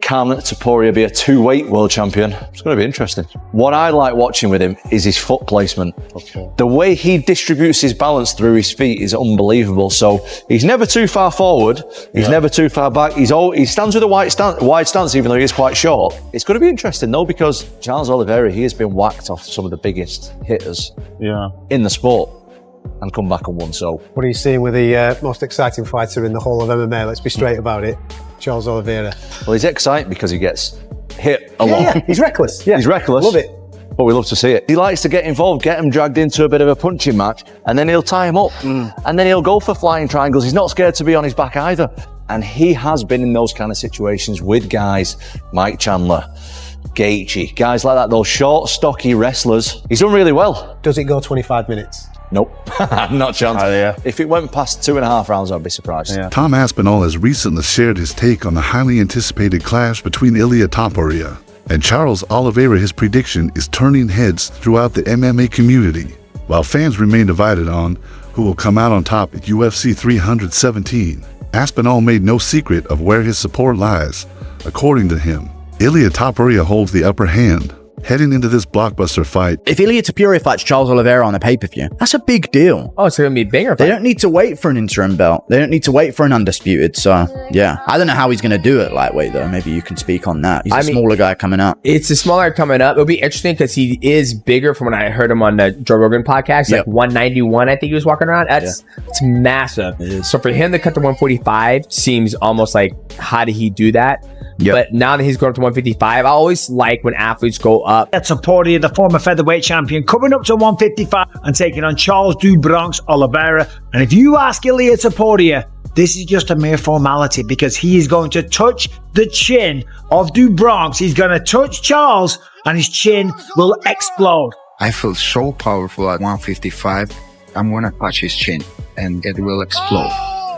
Can Topuria be a 2-weight world champion? It's going to be interesting. What I like watching with him is his foot placement. Okay. The way he distributes his balance through his feet is unbelievable. So he's never too far forward. He's never too far back. He stands with a wide stance, even though he is quite short. It's going to be interesting though, because Charles Oliveira, he has been whacked off some of the biggest hitters in the sport and come back and won. So what are you seeing with the most exciting fighter in the whole of MMA? Let's be straight about it. Charles Oliveira. Well, he's exciting because he gets hit a lot. Yeah, he's reckless. Yeah, he's reckless. Love it. But we love to see it. He likes to get involved, get him dragged into a bit of a punching match, and then he'll tie him up. And then he'll go for flying triangles. He's not scared to be on his back either. And he has been in those kind of situations with guys, Mike Chandler, Gaethje, guys like that, those short, stocky wrestlers. He's done really well. Does it go 25 minutes? Nope, not a chance. If it went past 2.5 rounds, I'd be surprised. Tom Aspinall has recently shared his take on the highly anticipated clash between Ilia Topuria and Charles Oliveira. His prediction is turning heads throughout the MMA community, while fans remain divided on who will come out on top at UFC 317. Aspinall made no secret of where his support lies. According to him, Ilia Topuria holds the upper hand heading into this blockbuster fight. If Ilia Topuria fights Charles Oliveira on a pay-per-view, that's a big deal. Oh, it's going to be a bigger fight. They don't need to wait for an interim belt. They don't need to wait for an undisputed. So, yeah. I don't know how he's going to do it lightweight, though. Maybe you can speak on that. He's a smaller guy coming up. It's a smaller guy coming up. It'll be interesting because he is bigger from when I heard him on the Joe Rogan podcast. Like 191, I think he was walking around. It's massive. So for him to cut to 145 seems almost like, how did he do that? But now that he's going up to 155, I always like when athletes go up. Topuria, the former featherweight champion, coming up to 155 and taking on Charles "Do Bronx" Oliveira. And if you ask Ilia Topuria, this is just a mere formality because he is going to touch the chin of Do Bronx. He's going to touch Charles and his chin will explode. I feel so powerful at 155. I'm going to touch his chin and it will explode.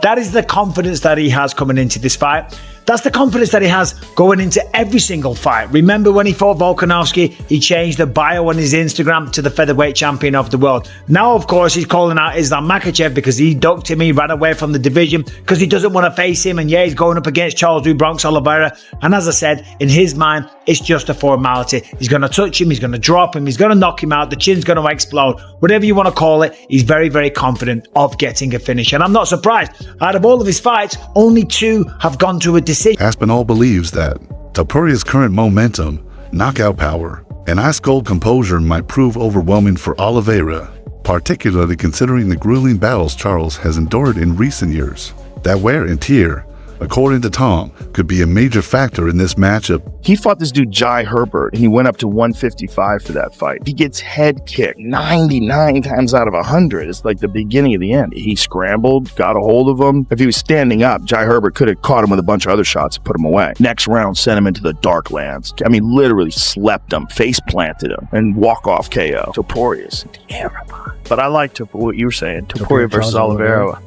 That is the confidence that he has coming into this fight. That's the confidence that he has going into every single fight. Remember when he fought Volkanovski, he changed the bio on his Instagram to the featherweight champion of the world. Now, of course, he's calling out Islam Makhachev because he ducked him, he ran away from the division because he doesn't want to face him. And he's going up against Charles "Do Bronx" Oliveira. And as I said, in his mind, it's just a formality. He's going to touch him, he's going to drop him, he's going to knock him out, the chin's going to explode. Whatever you want to call it, he's very, very confident of getting a finish. And I'm not surprised. Out of all of his fights, only 2 have gone to a decision. Aspinall believes that Topuria's current momentum, knockout power, and ice-cold composure might prove overwhelming for Oliveira, particularly considering the grueling battles Charles has endured in recent years. That wear and tear, according to Tom, could be a major factor in this matchup. He fought this dude, Jai Herbert, and he went up to 155 for that fight. He gets head kicked 99 times out of 100. It's like the beginning of the end. He scrambled, got a hold of him. If he was standing up, Jai Herbert could have caught him with a bunch of other shots and put him away. Next round, sent him into the dark lands. I mean, literally slept him, face planted him, and walk-off KO. Topuria's terrifying. But I like what you were saying, Topuria versus Oliveira.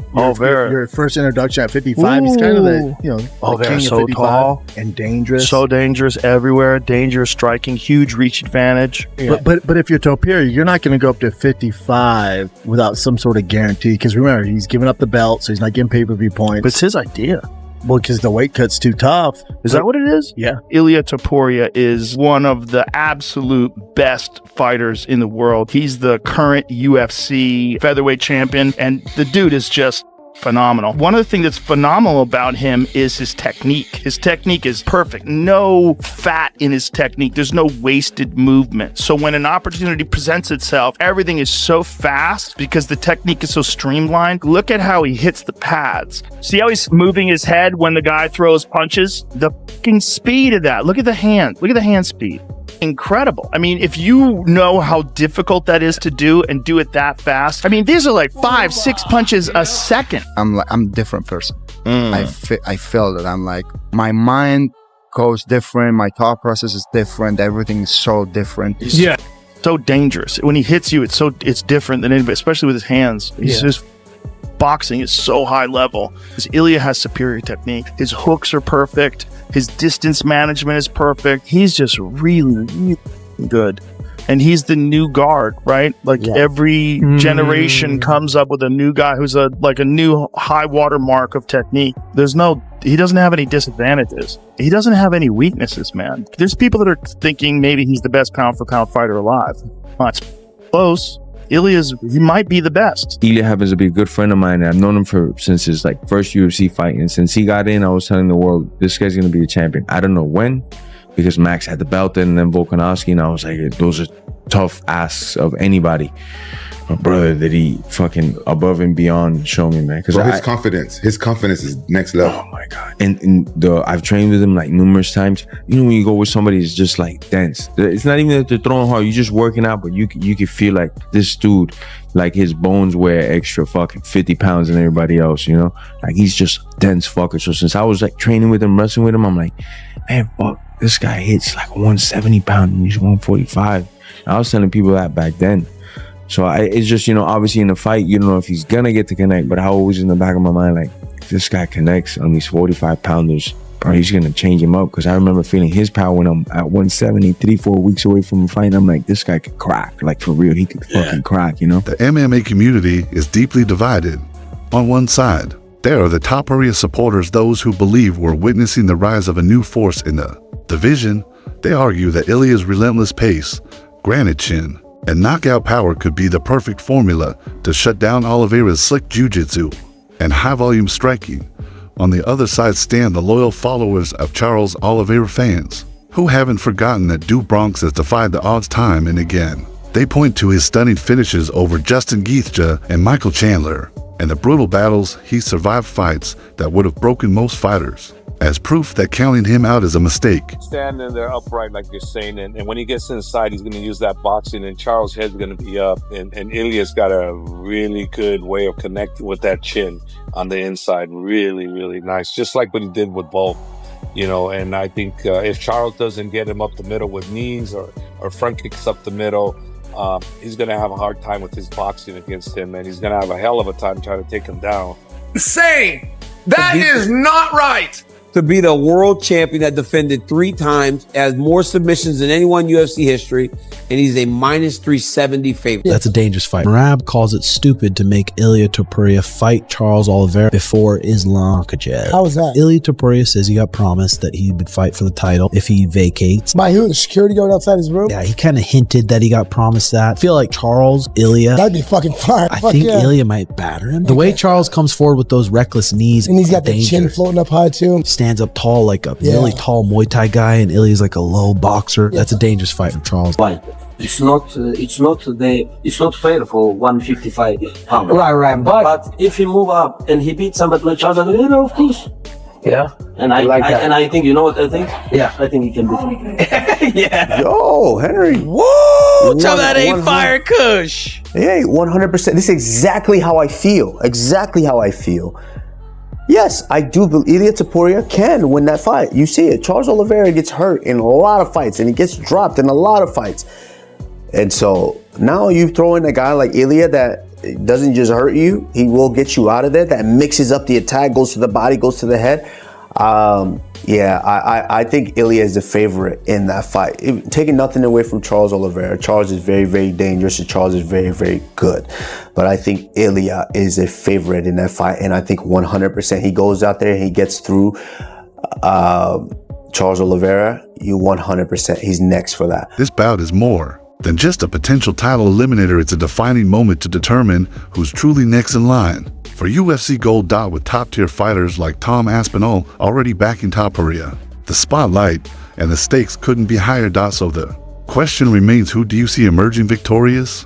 Your first introduction at 55, he's kind of the, the king so of 55 tall and dangerous. So dangerous everywhere, dangerous striking, huge reach advantage. Yeah. But if you're Topuria, you're not going to go up to 55 without some sort of guarantee. Because remember, he's giving up the belt, so he's not getting pay-per-view points. But it's his idea. Well, because the weight cut's too tough. Is that what it is? Yeah. Ilia Topuria is one of the absolute best fighters in the world. He's the current UFC featherweight champion, and the dude is just phenomenal. One of the things that's phenomenal about him is his technique. His technique is perfect. No fat in his technique. There's no wasted movement. So when an opportunity presents itself, everything is so fast because the technique is so streamlined. Look at how he hits the pads. See how he's moving his head when the guy throws punches? The fucking speed of that. Look at the hand. Look at the hand speed. Incredible. I mean, if you know how difficult that is to do and do it that fast, I mean, these are like 5-6 punches a second. I'm a different person. I feel that I'm like, my mind goes different, my thought process is different, everything is so different. Yeah. So dangerous. When he hits you, it's different than anybody, especially with his hands. He's just boxing is so high level. Because Ilia has superior technique. His hooks are perfect. His distance management is perfect. He's just really, really good. and he's the new guard, right? Like every generation comes up with a new guy who's a new high water mark of technique. He doesn't have any disadvantages. He doesn't have any weaknesses, man. There's people that are thinking maybe he's the best pound for pound fighter alive. Well, it's close. He might be the best. Ilia happens to be a good friend of mine. I've known him since his first UFC fight, and since he got in, I was telling the world this guy's gonna be a champion. I don't know when, because Max had the belt and then Volkanovski, and I was like, those are tough asks of anybody. But brother, did he fucking above and beyond show me, man? Because his confidence is next level. Oh my god! And I've trained with him numerous times. You know, when you go with somebody, it's just dense. It's not even that they're throwing hard. You're just working out, but you can feel this dude, his bones weigh extra fucking 50 pounds than everybody else. You know, he's just dense fucker. So since I was training with him, wrestling with him, I'm like, man, fuck, this guy hits 170 pound and he's 145. And I was telling people that back then. So it's just, obviously in the fight, you don't know if he's gonna get to connect, but I always in the back of my mind, if this guy connects on these 45 pounders, bro, he's gonna change him up. Because I remember feeling his power when I'm at 170, 3-4 weeks away from a fight. I'm like, this guy could crack, for real. He could fucking crack, The MMA community is deeply divided. On one side, there are the Topuria supporters, those who believe we're witnessing the rise of a new force in the division. They argue that Ilia's relentless pace, granite chin, and knockout power could be the perfect formula to shut down Oliveira's slick jiu-jitsu and high-volume striking. On the other side stand the loyal followers of Charles Oliveira fans, who haven't forgotten that Duke Bronx has defied the odds time and again. They point to his stunning finishes over Justin Gaethje and Michael Chandler, and the brutal battles he survived, fights that would have broken most fighters, as proof that counting him out is a mistake. Standing there upright like you're saying, and when he gets inside, he's going to use that boxing, and Charles' head's going to be up, and Ilia's got a really good way of connecting with that chin on the inside. Really, really nice. Just like what he did with Volk, and I think if Charles doesn't get him up the middle with knees or front kicks up the middle, he's going to have a hard time with his boxing against him, and he's going to have a hell of a time trying to take him down. Insane! That is not right! To be the world champion that defended 3 times, has more submissions than anyone in UFC history, and he's a -370 favorite. That's a dangerous fight. Merab calls it stupid to make Ilia Topuria fight Charles Oliveira before Islam Makhachev. How was that? Ilia Topuria says he got promised that he would fight for the title if he vacates. By who? The security guard outside his room? Yeah, he kind of hinted that he got promised that. I feel like Charles, Ilia... That'd be fucking fire. I think Ilia might batter him. The way Charles comes forward with those reckless knees... And he's got the chin floating up high too. Stands up tall like a really tall Muay Thai guy, and Ilia's like a low boxer. That's a dangerous fight for Charles. Why? It's not fair for 155 pounds. Right. But if he move up and he beat somebody like Charles, of course. Yeah. And I think, you know what I think? Yeah. I think he can beat him. Yeah. Yo, Henry. Whoa! Tell that ain't fire kush. Hey, 100%. This is exactly how I feel. Yes, I do believe Ilia Topuria can win that fight. You see it. Charles Oliveira gets hurt in a lot of fights, and he gets dropped in a lot of fights. And so now you throw in a guy like Ilia that doesn't just hurt you, he will get you out of there, that mixes up the attack, goes to the body, goes to the head. I think Ilia is the favorite in that fight. Taking nothing away from Charles Oliveira. Charles is very, very dangerous, and Charles is very, very good. But I think Ilia is a favorite in that fight, and I think 100% he goes out there and he gets through Charles Oliveira. 100%, he's next for that. This bout is more than just a potential title eliminator. It's a defining moment to determine who's truly next in line for UFC Gold Dot, with top-tier fighters like Tom Aspinall already backing Topuria. The spotlight and the stakes couldn't be higher, Dot, so the question remains, who do you see emerging victorious?